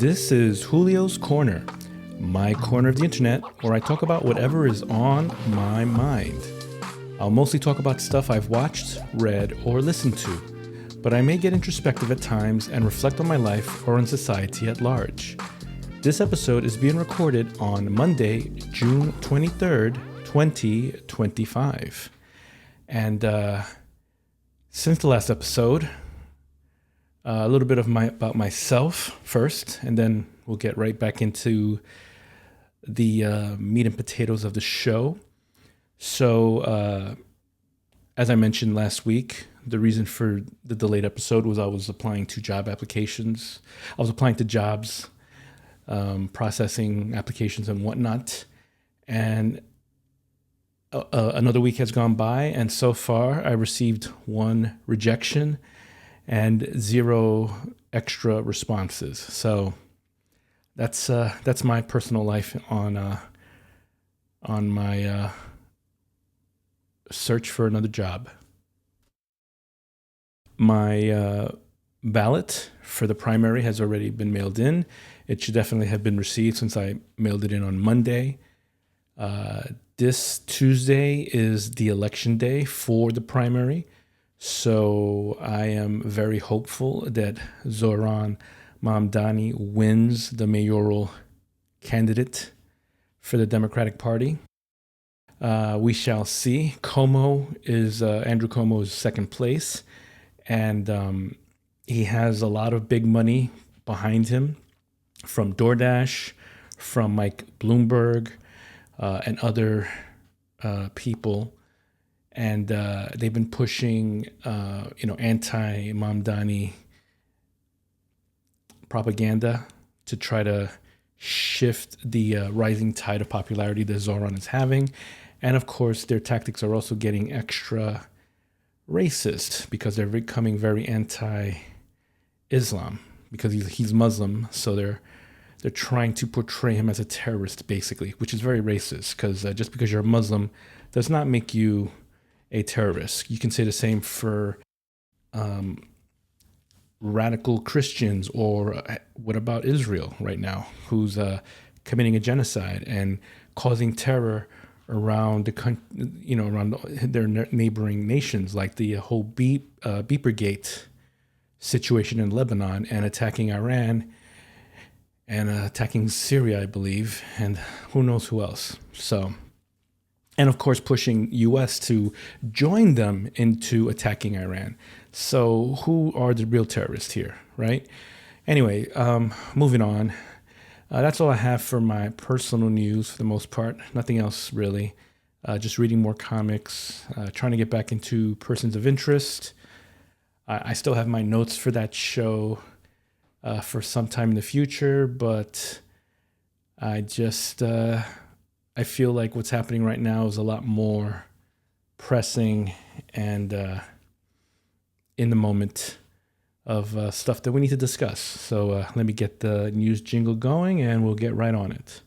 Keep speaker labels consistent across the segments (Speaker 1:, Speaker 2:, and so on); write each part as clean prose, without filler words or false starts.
Speaker 1: This is Julio's Corner, my corner of the internet where I talk about whatever is on my mind. I'll mostly talk about stuff I've watched, read, or listened to, but I may get introspective at times and reflect on my life or on society at large. This episode is being recorded on Monday, June 23rd, 2025. And since the last episode, a little bit about myself first, and then we'll get right back into the meat and potatoes of the show. So, as I mentioned last week, the reason for the delayed episode was I was applying to job applications. I was applying to jobs, processing applications and whatnot. And another week has gone by, and so far I received one rejection and 0 extra responses. So that's my personal life on my search for another job. My ballot for the primary has already been mailed in. It should definitely have been received since I mailed it in on Monday. This Tuesday is the election day for the primary. So I am very hopeful that Zohran Mamdani wins the mayoral candidate for the Democratic Party. We shall see. Andrew Cuomo is second place, and he has a lot of big money behind him from DoorDash, from Mike Bloomberg, and other people. And they've been pushing, anti-Mamdani propaganda to try to shift the rising tide of popularity that Zohran is having. And of course, their tactics are also getting extra racist because they're becoming very anti-Islam because he's Muslim. So they're trying to portray him as a terrorist, basically, which is very racist because just because you're a Muslim does not make you a terrorist. You can say the same for radical Christians, or what about Israel right now, who's committing a genocide and causing terror around around their neighboring nations, like the whole Beepergate situation in Lebanon, and attacking Iran and attacking Syria, I believe, and who knows who else. So. And of course, pushing U.S. to join them into attacking Iran. So who are the real terrorists here, right? Anyway, moving on. That's all I have for my personal news for the most part. Nothing else really. Just reading more comics, trying to get back into Persons of Interest. I still have my notes for that show for some time in the future, but I just... I feel like what's happening right now is a lot more pressing and in the moment of stuff that we need to discuss. So let me get the news jingle going and we'll get right on it.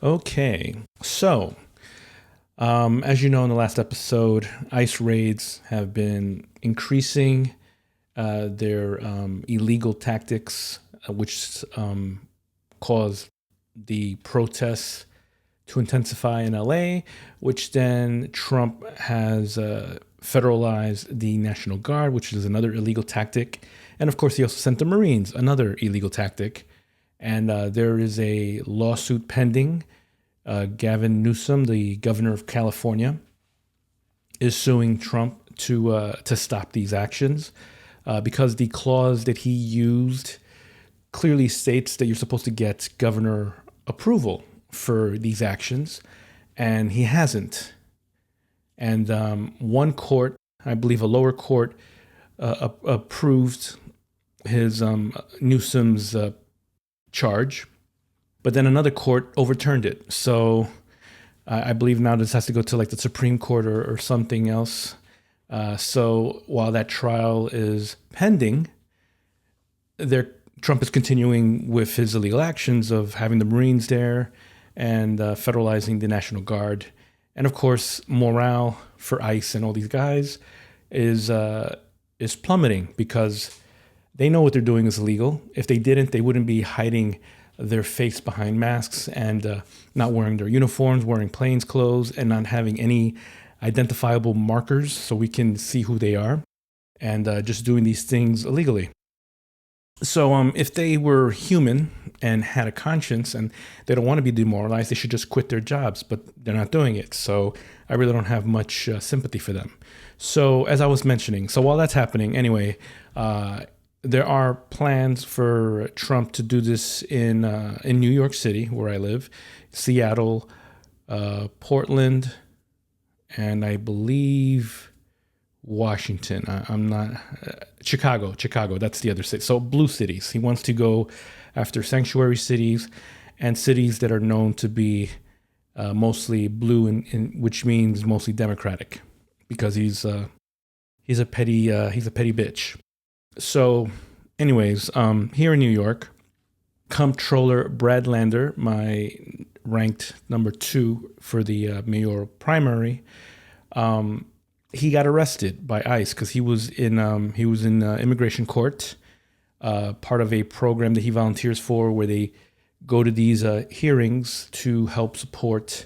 Speaker 1: Okay, so as you know, in the last episode, ICE raids have been increasing their illegal tactics, which caused the protests to intensify in LA, which then Trump has federalized the National Guard, which is another illegal tactic. And of course, he also sent the Marines, another illegal tactic. And there is a lawsuit pending. Gavin Newsom, the governor of California, is suing Trump to stop these actions because the clause that he used clearly states that you're supposed to get governor approval for these actions, and he hasn't. And one court, I believe a lower court, approved his Newsom's charge, but then another court overturned it. So I believe now this has to go to like the Supreme Court or something else. So while that trial is pending, Trump is continuing with his illegal actions of having the Marines there and federalizing the National Guard. And of course, morale for ICE and all these guys is plummeting because they know what they're doing is illegal. If they didn't, they wouldn't be hiding their face behind masks and not wearing their uniforms, wearing plain clothes, and not having any identifiable markers so we can see who they are, and just doing these things illegally. So if they were human and had a conscience and they don't want to be demoralized, they should just quit their jobs, but they're not doing it. So I really don't have much sympathy for them. So as I was mentioning, so while that's happening, anyway, there are plans for Trump to do this in New York City, where I live, Seattle, Portland, and I believe Washington. I'm not Chicago. That's the other city. So blue cities. He wants to go after sanctuary cities and cities that are known to be mostly blue, which means mostly Democratic, because he's a petty bitch. So, anyways, here in New York, Comptroller Brad Lander, my ranked number 2 for the mayoral primary, he got arrested by ICE because he was in immigration court, part of a program that he volunteers for, where they go to these hearings to help support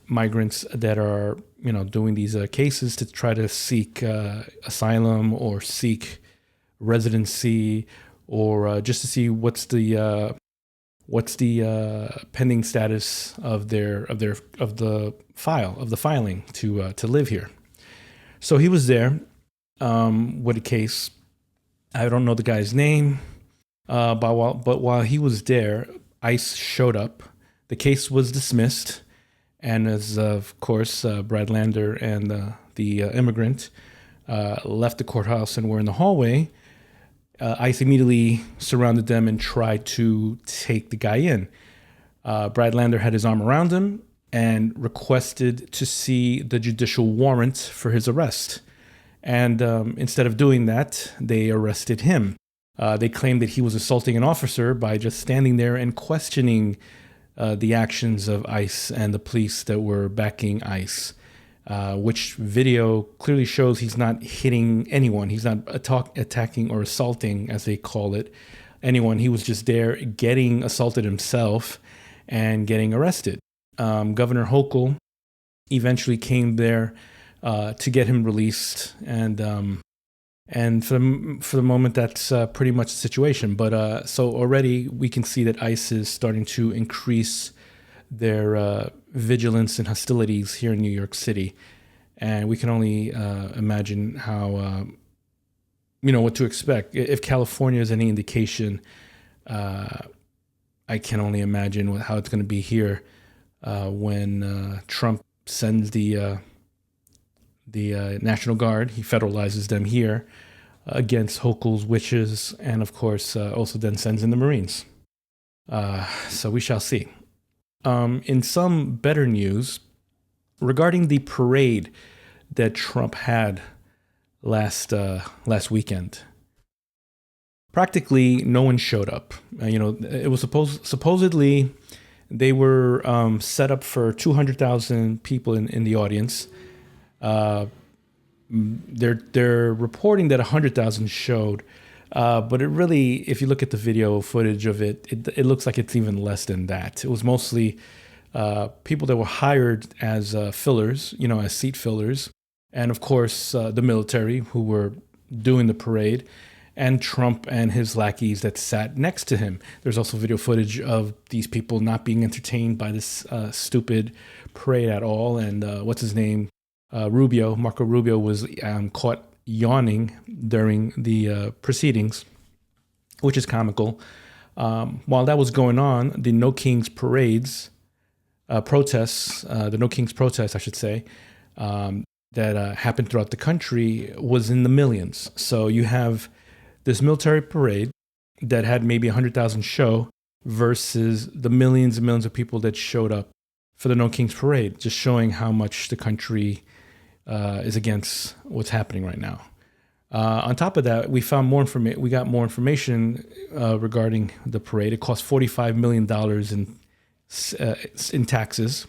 Speaker 1: migrants that are doing these cases to try to seek asylum or seek residency, or just to see what's the pending status of the filing to live here. So he was there with a case. I don't know the guy's name, but while he was there, ICE showed up. The case was dismissed, and as of course Brad Lander and the immigrant left the courthouse and were in the hallway, ICE immediately surrounded them and tried to take the guy in. Brad Lander had his arm around him and requested to see the judicial warrant for his arrest. And instead of doing that, they arrested him. They claimed that he was assaulting an officer by just standing there and questioning the actions of ICE and the police that were backing ICE. Which video clearly shows he's not hitting anyone. He's not attacking or assaulting, as they call it, anyone. He was just there getting assaulted himself and getting arrested. Governor Hochul eventually came there to get him released, and for the moment, that's pretty much the situation. But so already we can see that ICE is starting to increase their vigilance and hostilities here in New York City, and we can only imagine how what to expect. If California is any indication, I can only imagine how it's going to be here when Trump sends the National Guard. He federalizes them here against Hochul's wishes, and of course also then sends in the Marines. So we shall see. In some better news, regarding the parade that Trump had last weekend, practically no one showed up. It was supposedly they were set up for 200,000 people in the audience. They're reporting that 100,000 showed. But it really, if you look at the video footage of it looks like it's even less than that. It was mostly people that were hired as fillers, as seat fillers. And of course, the military who were doing the parade, and Trump and his lackeys that sat next to him. There's also video footage of these people not being entertained by this stupid parade at all. And what's his name? Marco Rubio was caught yawning during the proceedings, which is comical. While that was going on, the No Kings protests, I should say, that happened throughout the country was in the millions. So you have this military parade that had maybe 100,000 show versus the millions and millions of people that showed up for the No Kings Parade, just showing how much the country is against what's happening right now. On top of that, we found more information. We got more information regarding the parade. It cost $45 million in taxes.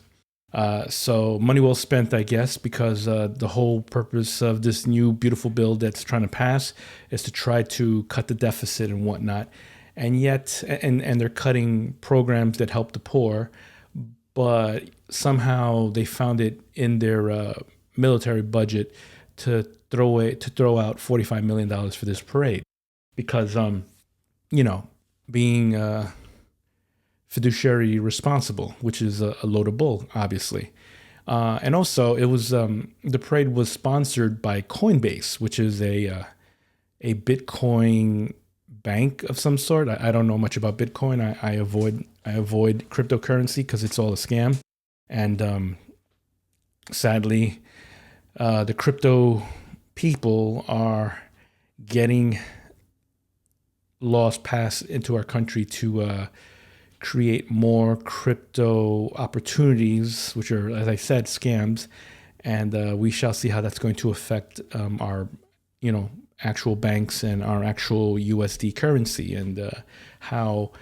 Speaker 1: So money well spent, I guess, because the whole purpose of this new beautiful bill that's trying to pass is to try to cut the deficit and whatnot. And yet, and they're cutting programs that help the poor, but somehow they found it in their military budget to throw out $45 million for this parade, because being fiduciary responsible, which is a load of bull, obviously. And also, it was the parade was sponsored by Coinbase, which is a Bitcoin bank of some sort. I don't know much about Bitcoin. I avoid cryptocurrency because it's all a scam. And sadly, the crypto people are getting laws passed into our country to create more crypto opportunities, which are, as I said, scams. And we shall see how that's going to affect our, actual banks and our actual USD currency, and how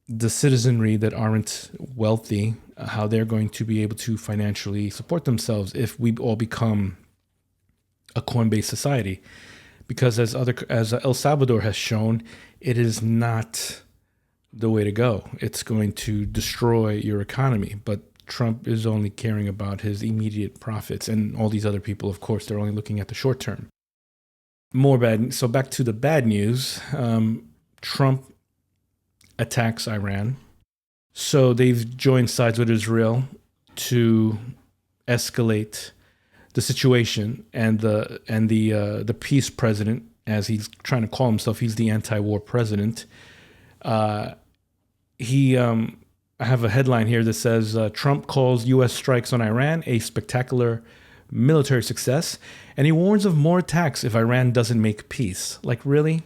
Speaker 1: the citizenry that aren't wealthy, how they're going to be able to financially support themselves if we all become a coin-based society. Because as El Salvador has shown, it is not the way to go. It's going to destroy your economy. But Trump is only caring about his immediate profits, and all these other people, of course, they're only looking at the short term. More bad. So back to the bad news. Trump attacks Iran. So they've joined sides with Israel to escalate the situation, and the peace president, as he's trying to call himself, he's the anti-war president. I have a headline here that says Trump calls U.S. strikes on Iran a spectacular military success, and he warns of more attacks if Iran doesn't make peace. Like, really?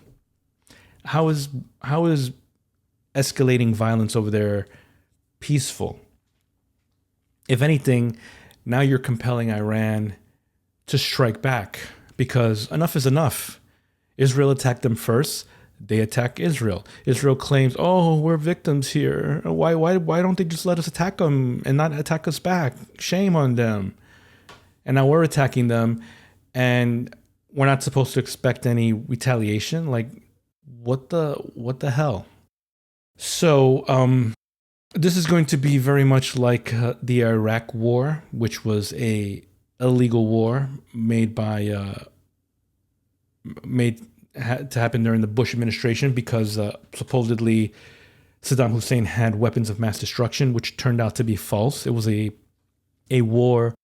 Speaker 1: How is escalating violence over there peaceful? If anything, now you're compelling Iran to strike back, because enough is enough. Israel attacked them first. They attack Israel. Israel claims, "Oh, we're victims here. Why don't they just let us attack them and not attack us back? Shame on them." And now we're attacking them, and we're not supposed to expect any retaliation. Like, what the hell? So this is going to be very much like the Iraq War, which was a illegal war made to happen during the Bush administration, because supposedly Saddam Hussein had weapons of mass destruction, which turned out to be false. It was a war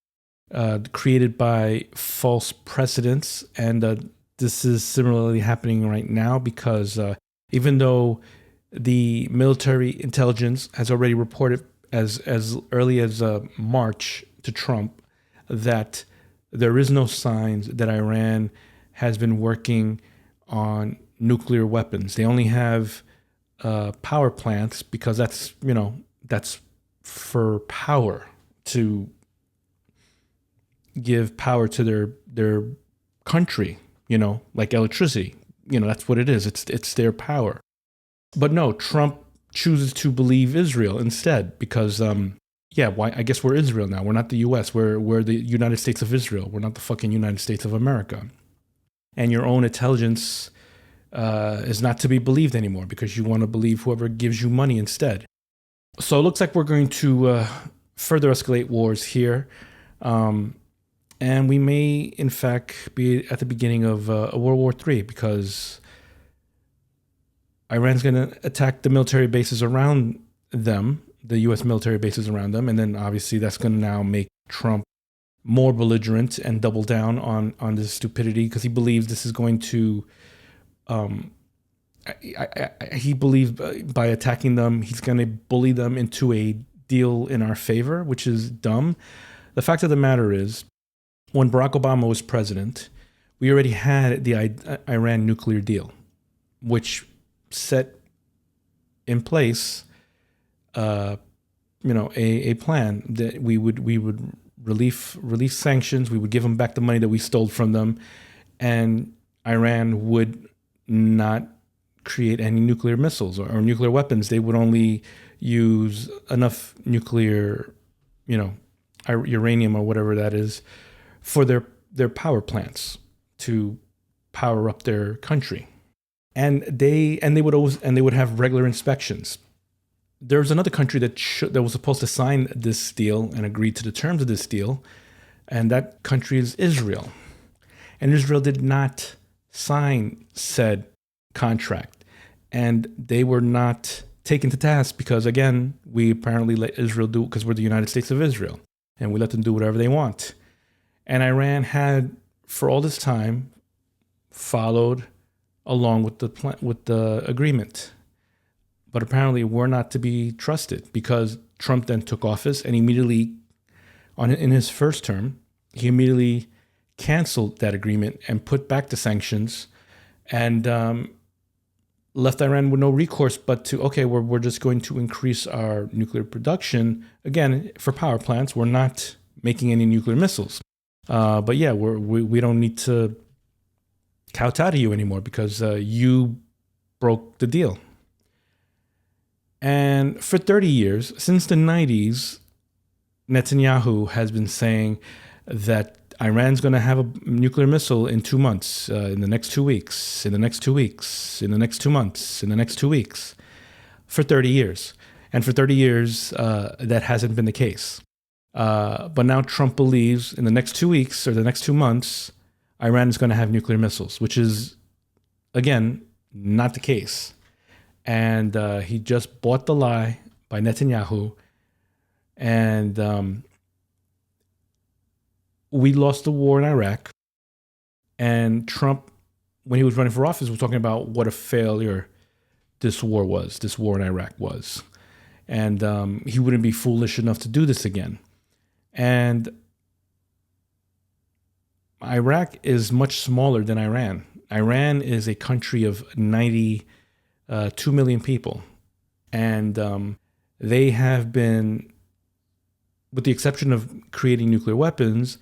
Speaker 1: created by false precedents, and this is similarly happening right now, because even though the military intelligence has already reported as early as March to Trump that there is no signs that Iran has been working on nuclear weapons. They only have power plants, because that's for power, to give power to their country, like electricity. That's what it is. It's their power. But no, Trump chooses to believe Israel instead, because why? I guess we're Israel now. We're not the U.S. We're the United States of Israel. We're not the fucking United States of America. And your own intelligence is not to be believed anymore, because you want to believe whoever gives you money instead. So it looks like we're going to further escalate wars here. And we may, in fact, be at the beginning of a World War III, because Iran's going to attack the military bases around them, the U.S. military bases around them. And then obviously that's going to now make Trump more belligerent and double down on this stupidity, because he believes this is going to, he believes by attacking them, he's going to bully them into a deal in our favor, which is dumb. The fact of the matter is, when Barack Obama was president, we already had the Iran nuclear deal, which set in place a plan that we would release sanctions. We would give them back the money that we stole from them, and Iran would not create any nuclear missiles or nuclear weapons. They would only use enough nuclear, uranium or whatever that is, for their power plants to power up their country. And they would have regular inspections. There's another country that was supposed to sign this deal and agreed to the terms of this deal, and that country is Israel. And Israel did not sign said contract, and they were not taken to task because, again, we apparently let Israel do it because we're the United States of Israel, and we let them do whatever they want. And Iran had, for all this time, followed along with the agreement. But apparently we're not to be trusted, because Trump then took office and immediately, in his first term, he immediately canceled that agreement and put back the sanctions, and left Iran with no recourse but to, okay, we're just going to increase our nuclear production. Again, for power plants, we're not making any nuclear missiles. But yeah, we don't need to kowtow to you anymore because you broke the deal. And for 30 years, since the 90s, Netanyahu has been saying that Iran's going to have a nuclear missile in 2 months, in the next 2 weeks, in the next 2 weeks, in the next 2 months, in the next 2 weeks, for 30 years. And for 30 years, that hasn't been the case. But now Trump believes in the next 2 weeks or the next 2 months, Iran is going to have nuclear missiles, which is, again, not the case. And he just bought the lie by Netanyahu. And we lost the war in Iraq. And Trump, when he was running for office, was talking about what a failure this war in Iraq was. And he wouldn't be foolish enough to do this again. And Iraq is much smaller than Iran. Iran is a country of 92 million people. And they have been, with the exception of creating nuclear weapons,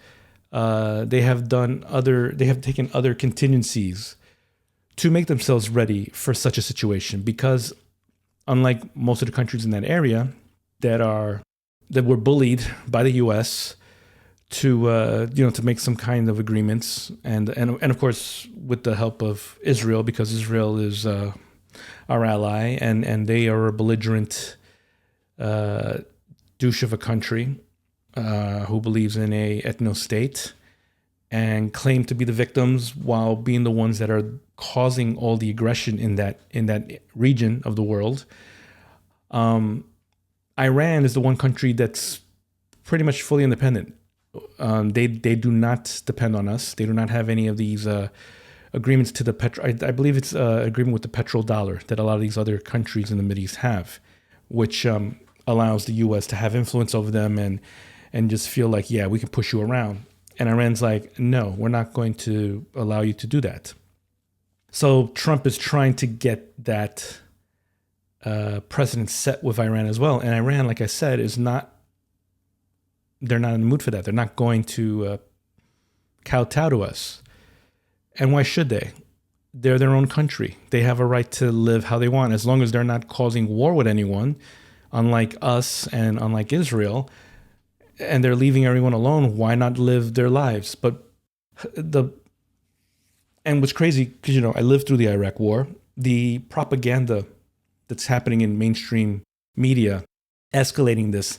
Speaker 1: they have taken other contingencies to make themselves ready for such a situation. Because unlike most of the countries in that area that were bullied by the U.S. to make some kind of agreements, and of course with the help of Israel, because Israel is our ally, and they are a belligerent douche of a country who believes in a ethno-state and claim to be the victims while being the ones that are causing all the aggression in that region of the world. Iran is the one country that's pretty much fully independent. They do not depend on us. They do not have any of these agreements to the petrol. I believe it's an agreement with the petrodollar that a lot of these other countries in the Mideast have, which allows the U.S. to have influence over them and just feel like, yeah, we can push you around. And Iran's like, no, we're not going to allow you to do that. So Trump is trying to get that precedent set with Iran as well. And Iran, like I said, they're not in the mood for that. They're not going to kowtow to us. And why should they? They're their own country. They have a right to live how they want, as long as they're not causing war with anyone, unlike us and unlike Israel, and they're leaving everyone alone. Why not live their lives? And what's crazy, because, I lived through the Iraq war, the propaganda that's happening in mainstream media, escalating this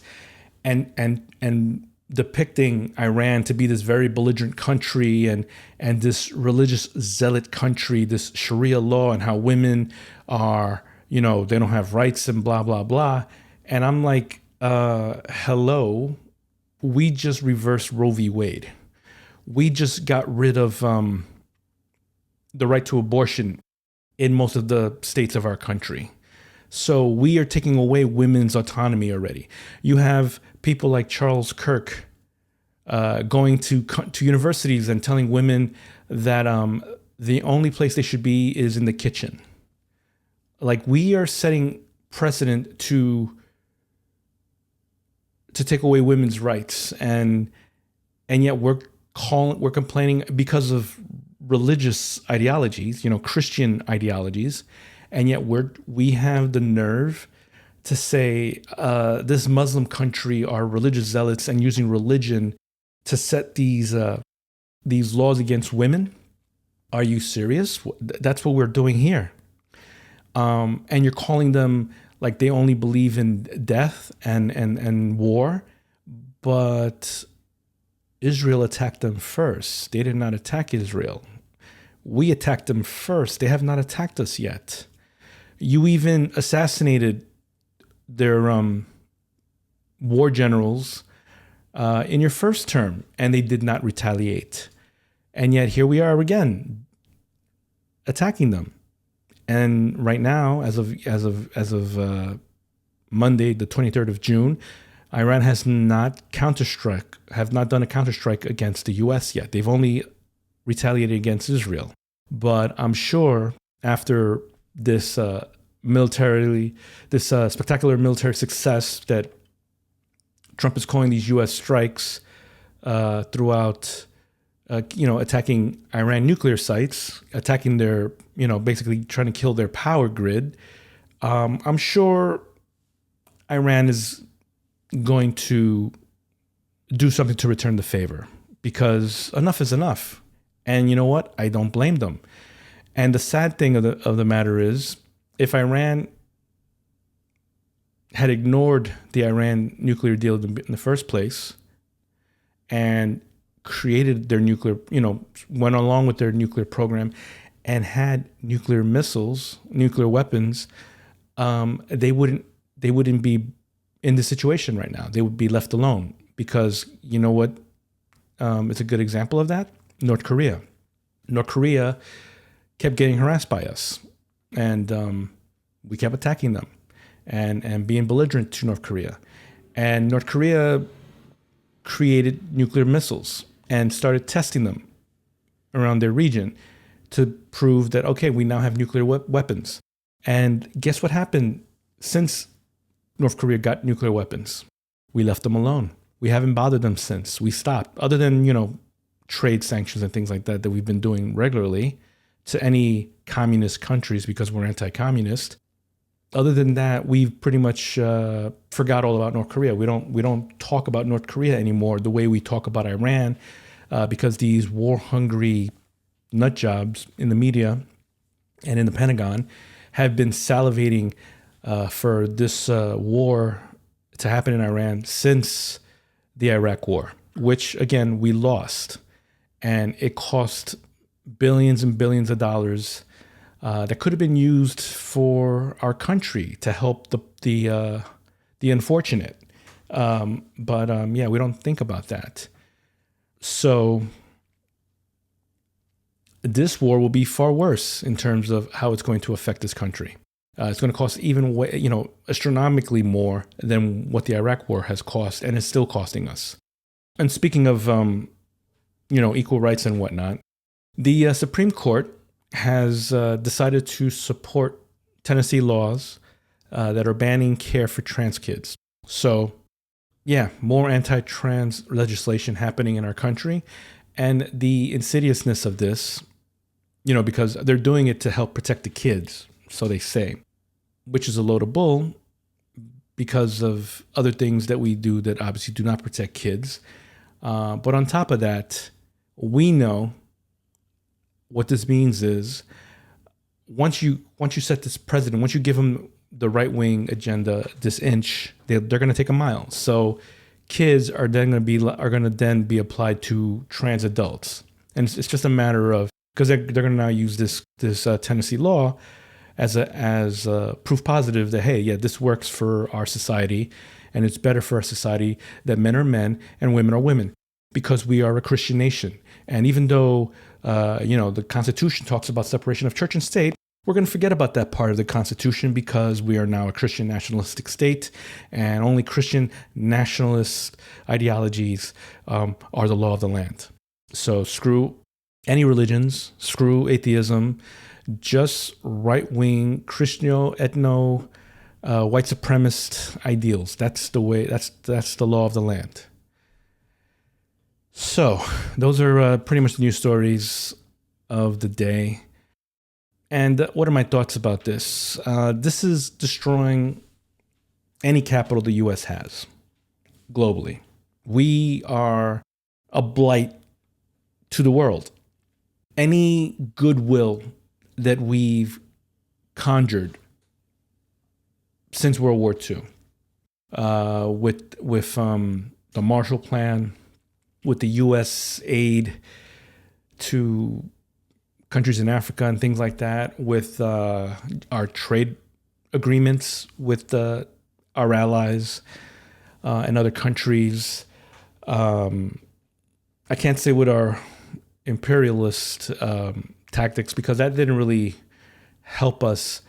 Speaker 1: and depicting Iran to be this very belligerent country and this religious zealot country, this Sharia law, and how women are, they don't have rights and blah, blah, blah. And I'm like, hello, we just reversed Roe v. Wade. We just got rid of the right to abortion in most of the states of our country. So we are taking away women's autonomy already. You have people like Charles Kirk going to universities and telling women that the only place they should be is in the kitchen. Like, we are setting precedent to to take away women's rights, and yet we're complaining because of religious ideologies, Christian ideologies, and yet we have the nerve to say this Muslim country are religious zealots and using religion to set these laws against women. Are you serious? That's what we're doing here. And you're calling them like they only believe in death and war, but Israel attacked them first. They did not attack Israel. We attacked them first. They have not attacked us yet. You even assassinated their war generals in your first term, and they did not retaliate. And yet here we are again, attacking them. And right now, as of Monday, the 23rd of June, Iran has not done a counterstrike against the U.S. yet. They've only retaliated against Israel. But I'm sure after this spectacular military success that Trump is calling these U.S. strikes throughout, attacking Iran nuclear sites, attacking their, basically trying to kill their power grid. I'm sure Iran is going to do something to return the favor, because enough is enough. And you know what? I don't blame them. And the sad thing of the matter is, if Iran had ignored the Iran nuclear deal in the first place and created their nuclear, went along with their nuclear program and had nuclear missiles, nuclear weapons, they wouldn't be in this situation right now. They would be left alone, because you know what? It's a good example of that. North Korea. North Korea kept getting harassed by us, and we kept attacking them and being belligerent to North Korea. And North Korea created nuclear missiles and started testing them around their region to prove that, okay, we now have nuclear weapons. And guess what happened since North Korea got nuclear weapons? We left them alone. We haven't bothered them since. We stopped, other than, trade sanctions and things like that we've been doing regularly to any communist countries because we're anti-communist. Other than that, we've pretty much forgot all about North Korea. We don't talk about North Korea anymore the way we talk about Iran, because these war-hungry nut jobs in the media and in the Pentagon have been salivating for this war to happen in Iran since the Iraq War, which again we lost, and it cost billions and billions of dollars that could have been used for our country to help the unfortunate. But we don't think about that. So this war will be far worse in terms of how it's going to affect this country. It's going to cost even astronomically more than what the Iraq War has cost, and it's still costing us. And speaking of equal rights and whatnot, the Supreme Court has decided to support Tennessee laws that are banning care for trans kids. So, more anti-trans legislation happening in our country, and the insidiousness of this, because they're doing it to help protect the kids, so they say, which is a load of bull because of other things that we do that obviously do not protect kids. But on top of that, we know what this means is once you set this precedent, once you give them the right-wing agenda this inch, they're going to take a mile. So kids are going to then be applied to trans adults, and it's just a matter of, because they're going to now use this Tennessee law as a proof positive that, hey, yeah, this works for our society, and it's better for our society that men are men and women are women, because we are a Christian nation. And even though the Constitution talks about separation of church and state, we're going to forget about that part of the Constitution because we are now a Christian nationalistic state, and only Christian nationalist ideologies are the law of the land. So screw any religions, screw atheism, just right-wing Christiano-ethno white supremacist ideals. That's the way. That's the law of the land. So those are pretty much the news stories of the day. And what are my thoughts about this? This is destroying any capital the U.S. has globally. We are a blight to the world. Any goodwill that we've conjured since World War II, with the Marshall Plan, with the U.S. aid to countries in Africa and things like that, with our trade agreements with our allies and other countries. I can't say with our imperialist tactics, because that didn't really help us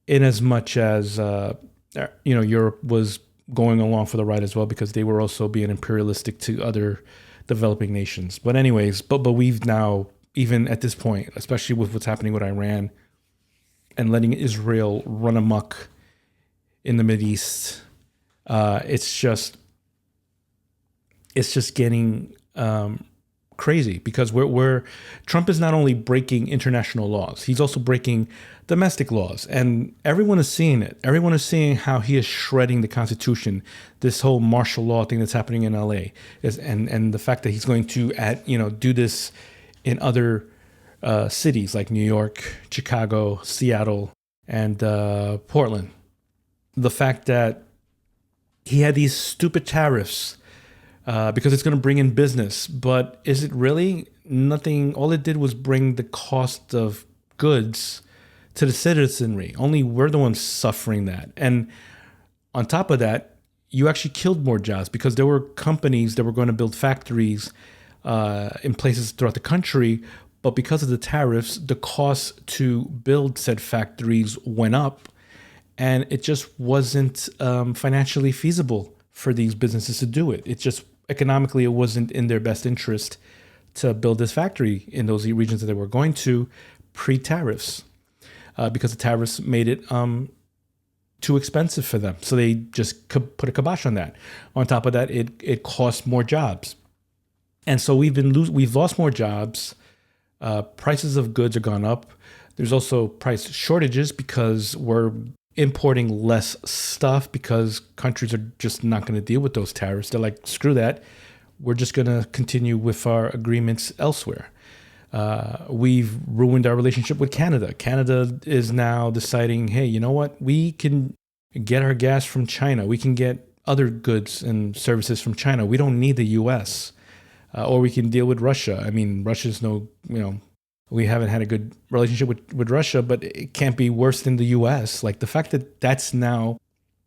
Speaker 1: in as much as Europe was going along for the ride as well, because they were also being imperialistic to other developing nations. But anyways, but we've now, even at this point, especially with what's happening with Iran and letting Israel run amok in the Mideast, it's just getting crazy, because Trump is not only breaking international laws, he's also breaking domestic laws, and everyone is seeing it. Everyone is seeing how he is shredding the Constitution. This whole martial law thing that's happening in LA and the fact that he's going to do this in other cities like New York, Chicago, Seattle, and Portland. The fact that he had these stupid tariffs because it's going to bring in business. But is it really? Nothing. All it did was bring the cost of goods to the citizenry. Only we're the ones suffering that. And on top of that, you actually killed more jobs, because there were companies that were going to build factories in places throughout the country. But because of the tariffs, the cost to build said factories went up, and it just wasn't financially feasible for these businesses to do it. It just economically, it wasn't in their best interest to build this factory in those regions that they were going to pre-tariffs, because the tariffs made it too expensive for them. So they just put a kibosh on that. On top of that, it cost more jobs, and so we've lost more jobs. Prices of goods have gone up. There's also price shortages because we're importing less stuff, because countries are just not going to deal with those tariffs. They're like, screw that. We're just going to continue with our agreements elsewhere. We've ruined our relationship with Canada. Canada is now deciding, hey, you know what? We can get our gas from China. We can get other goods and services from China. We don't need the U.S. Or we can deal with Russia. I mean, Russia's we haven't had a good relationship with Russia, but it can't be worse than the U.S. Like, the fact that that's now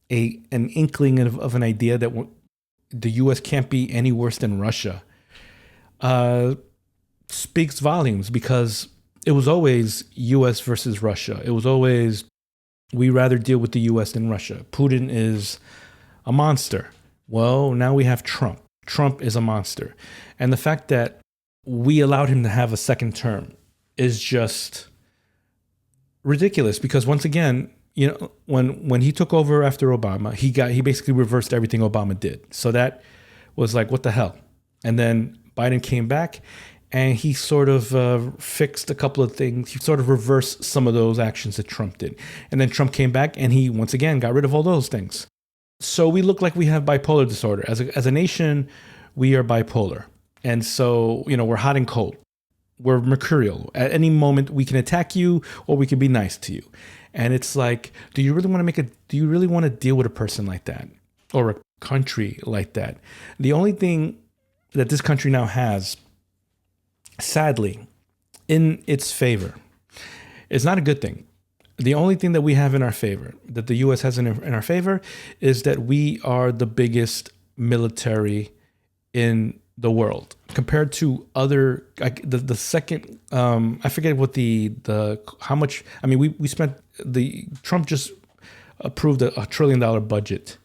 Speaker 1: an inkling of an idea that the U.S. can't be any worse than Russia speaks volumes, because it was always U.S. versus Russia. It was always, we rather deal with the U.S. than Russia. Putin is a monster. Well, now we have Trump. Trump is a monster. And the fact that we allowed him to have a second term is just ridiculous, because once again, when he took over after Obama, he basically reversed everything Obama did. So that was like, what the hell? And then Biden came back and he sort of fixed a couple of things. He sort of reversed some of those actions that Trump did. And then Trump came back and he once again got rid of all those things. So we look like we have bipolar disorder. As a nation, we are bipolar. And so, we're hot and cold. We're mercurial. At any moment, we can attack you or we can be nice to you. And it's like, do you really want to deal with a person like that, or a country like that? The only thing that this country now has, sadly, in its favor, is not a good thing. The only thing that we have in our favor, that the U.S. has in our favor, is that we are the biggest military in the world compared to other, like the second, I forget what how much, I mean, we spent, Trump just approved a $1 trillion budget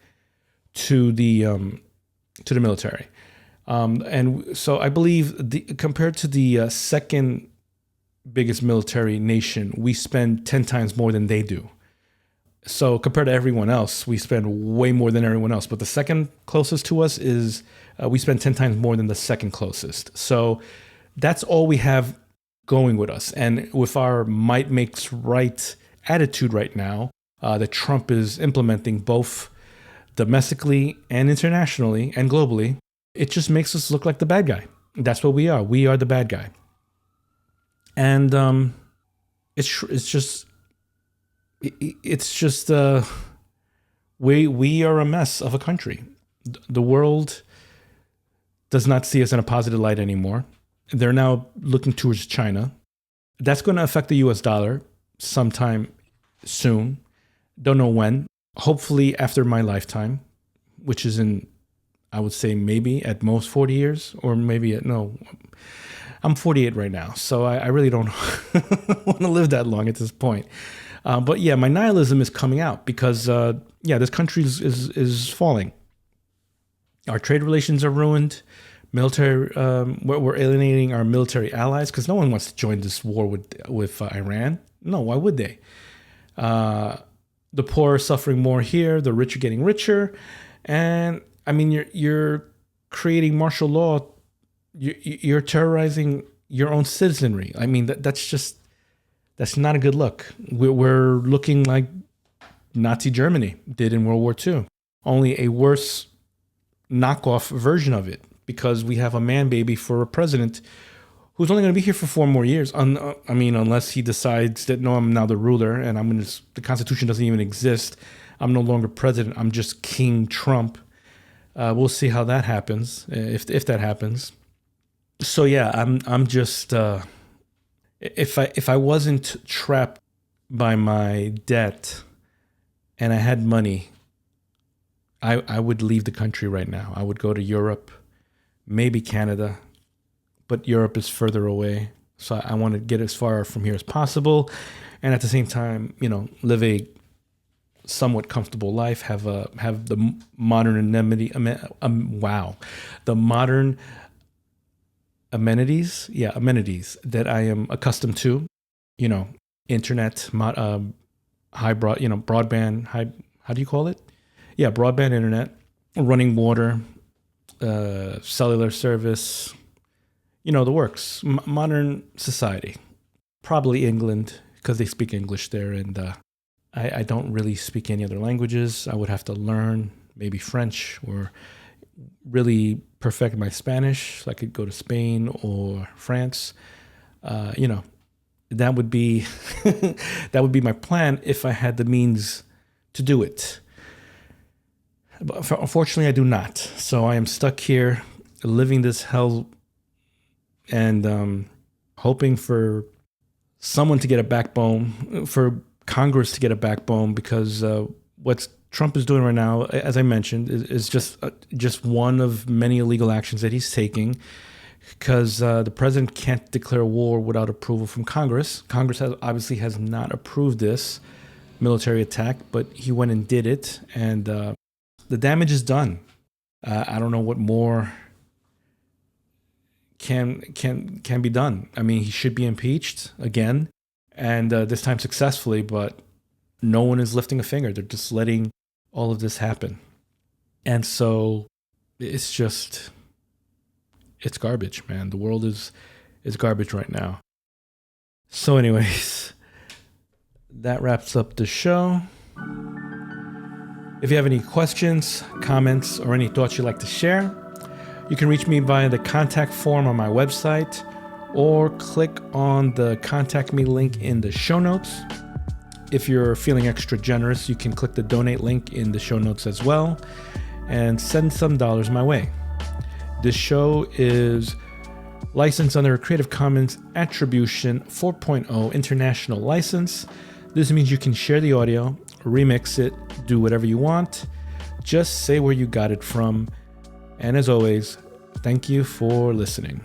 Speaker 1: to the military. And so I believe compared to the second biggest military nation, we spend 10 times more than they do. So compared to everyone else, we spend way more than everyone else. But the second closest to us is we spend 10 times more than the second closest. So that's all we have going with us. And with our might makes right attitude right now that Trump is implementing both domestically and internationally and globally, it just makes us look like the bad guy. That's what we are. We are the bad guy. And it's just we are a mess of a country. The world does not see us in a positive light anymore. They're now looking towards China. That's going to affect the US dollar sometime soon. Don't know when. Hopefully after my lifetime, which is in, I would say maybe at most 40 years, or maybe no, I'm 48 right now. So I really don't want to live that long at this point. But yeah, my nihilism is coming out because, this country is falling. Our trade relations are ruined. Military, we're alienating our military allies because no one wants to join this war with Iran. No, why would they? The poor are suffering more here. The rich are getting richer, and I mean, you're creating martial law. You're terrorizing your own citizenry. I mean, that's not a good look. We're looking like Nazi Germany did in World War II, only a worse knockoff version of it, because we have a man baby for a president who's only going to be here for 4 more years. Unless he decides that, no, I'm now the ruler and the Constitution doesn't even exist. I'm no longer president. I'm just King Trump. We'll see how that happens, if that happens. So yeah, I'm just if I wasn't trapped by my debt and I had money, I would leave the country right now. I would go to Europe, maybe Canada, but Europe is further away. So I want to get as far from here as possible, and at the same time, live a somewhat comfortable life. Have the modern amenities that I am accustomed to. Internet, broadband. How do you call it? Yeah, broadband internet, running water, cellular service, the works. Modern society. Probably England, because they speak English there, and I don't really speak any other languages. I would have to learn maybe French or really perfect my Spanish so I could go to Spain or France. That would be that would be my plan if I had the means to do it. But unfortunately, I do not. So I am stuck here, living this hell, and hoping for someone to get a backbone, for Congress to get a backbone, because what Trump is doing right now, as I mentioned, is just one of many illegal actions that he's taking, because the president can't declare war without approval from Congress. Congress obviously has not approved this military attack, but he went and did it, and the damage is done. I don't know what more can be done. I mean, he should be impeached again, and this time successfully, but no one is lifting a finger. They're just letting all of this happen. And so it's garbage, man. The world is garbage right now. So anyways, that wraps up the show. If you have any questions, comments, or any thoughts you'd like to share, you can reach me via the contact form on my website, or click on the contact me link in the show notes. If you're feeling extra generous, you can click the donate link in the show notes as well and send some dollars my way. This show is licensed under a Creative Commons Attribution 4.0 International License. This means you can share the audio, remix it, do whatever you want. Just say where you got it from. And as always, thank you for listening.